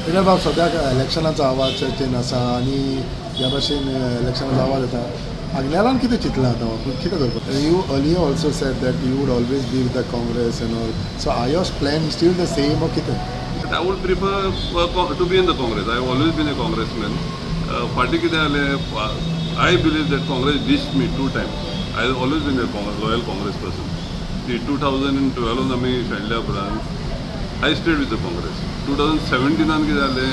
विनय बाब सद्याक इलेक्शनाचो आवाज चर्चेन आसा आनी ह्या भाशेन इलेक्शनाचो आवाज येता आग्नेलान कितें चिंतलां आतां कितें करपाक you earlier also said that you would always be with the Congress and also are your plan still the same or कितें But I would prefer to be in the Congress. I have always been a congressman. Party कितें जालें, I believe that Congress ditched me 2 times. I have always been a loyal Congress person. The 2012 आमी शेणल्या उपरांत I stayed with the Congress. 2017 कितें जालें,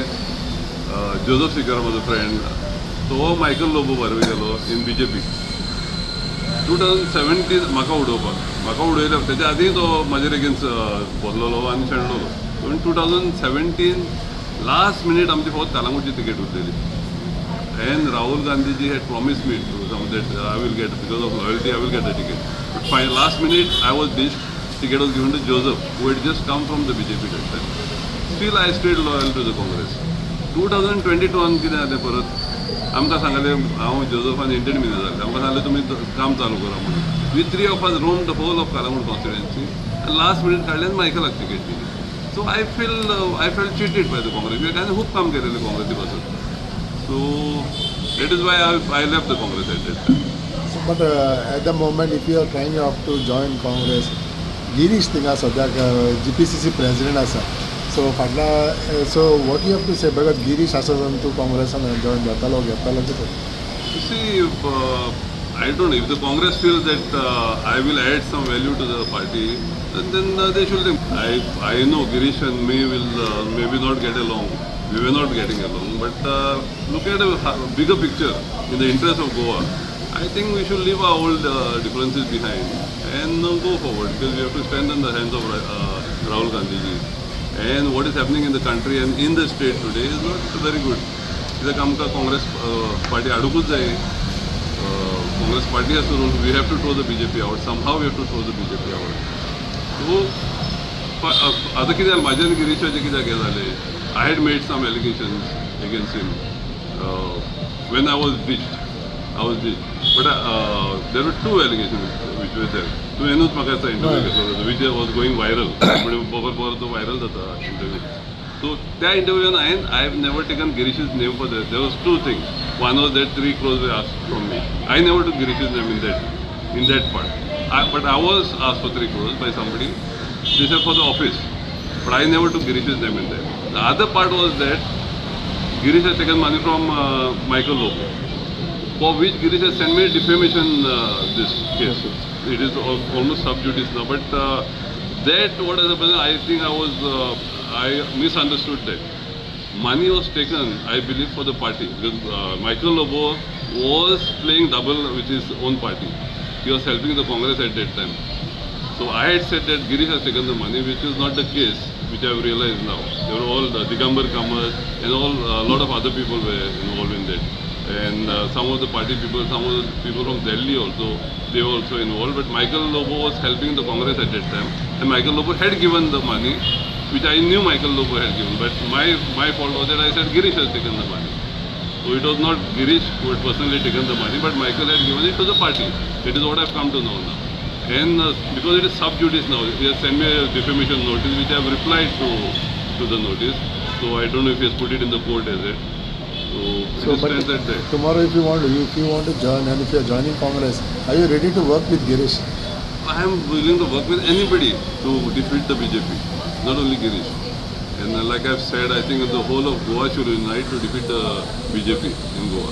Joseph seeker म्हजो friend तो Michael Lobo बरोबर गेलो इन BJP. 2017 म्हाका उडयलो तेच्या आदी तो म्हाजेर अगेन्स्ट बोसलोलो आनी शेणलोलो. In 2017 last minute आमची फक्त कलंगूटची तिकेट उरलेली and Rahul Gandhi ji had promised me that I will get, because of loyalty I will get the ticket, but by last minute I was ditched. Ticket was given to Joseph who had just come from the BJP that time. Still I stayed loyal to the Congress. 2022 कितें जालें परत आमकां सांगलें हांव Joseph आनी Indian minister जालें आमकां सांगलें तुमी काम चालू करा म्हणून. We 3 of us roamed the whole of Kalagur constituency and last minute काडलें मायकलाक तिकेट दिली. So I felt cheated by the Congress. We kind of खूप काम केलेलं काँग्रेसी पासून. So that is why I left the Congress at that time. So, but at the moment if you are trying out to join Congress, Girish थिंगा सद्याक GPCC president आसा. So फाटला so what you have to say because Girish आसा जावन तूं काँग्रेसान join जातालो कितें? You see, I don't know, if the Congress feels that I will add some value to the party, then they should think. I know Girish and me will maybe not get along. We were not getting along, but look at a bigger picture in the interest of Goa. I think we should leave our old differences behind and go forward, because we have to strengthen the hands of Rahul Gandhi ji. And what is happening in the country and in the state today is not very good. कित्याक आमकां Congress party हाडूंकूच जाय. Congress party has to rule. We have to throw the BJP out. Somehow we have to throw the BJP out. So, आता कितें जालें म्हाजें आनी गिरीशाचें कित्याक हें जालें, I had made some allegations against him when I was ditched. But there were 2 allegations which were there. तुवेंनूच म्हाका असो इंटरव्यू घेतलो जाता which was going viral. बरोबर तो व्हायरल जाता इंटरव्यू. So त्या इंटरव्यून I have never taken Girish's name for that. There was 2 things. One was that 3 crores were asked from me. I never took Girish's name in that part. But I was asked for 3 crores by somebody. They said for the office. But I never took Girish's name in there. The other part was that Girish has taken money from Michael Lobo, for which Girish has sent me a defamation this case. It is almost sub judice now. But that what has happened, I think I misunderstood that. Money was taken, I believe, for the party, because Michael Lobo was playing double with his own party. He was helping the Congress at that time. So I had said that Girish has taken the money, which is not the case, which I have realized now. They were all the Digambar Kamath and a lot of other people were involved in that. And some of the party people, some of the people from Delhi also, they were also involved. But Michael Lobo was helping the Congress at that time. And Michael Lobo had given the money, which I knew Michael Lobo had given. But my fault was that I said Girish has taken the money. So it was not Girish who had personally taken the money, but Michael had given it to the party. It is what I have come to know now. And because it is sub judice now, he has sent me a defamation notice, which I have replied to the notice. So I don't know if he has put it in the court as it. So but tomorrow if you want to join and if you are joining Congress, are you ready to work with Girish? I am willing to work with anybody to defeat the BJP, not only Girish. And like I've said, I think the whole of Goa should unite to defeat the BJP in Goa.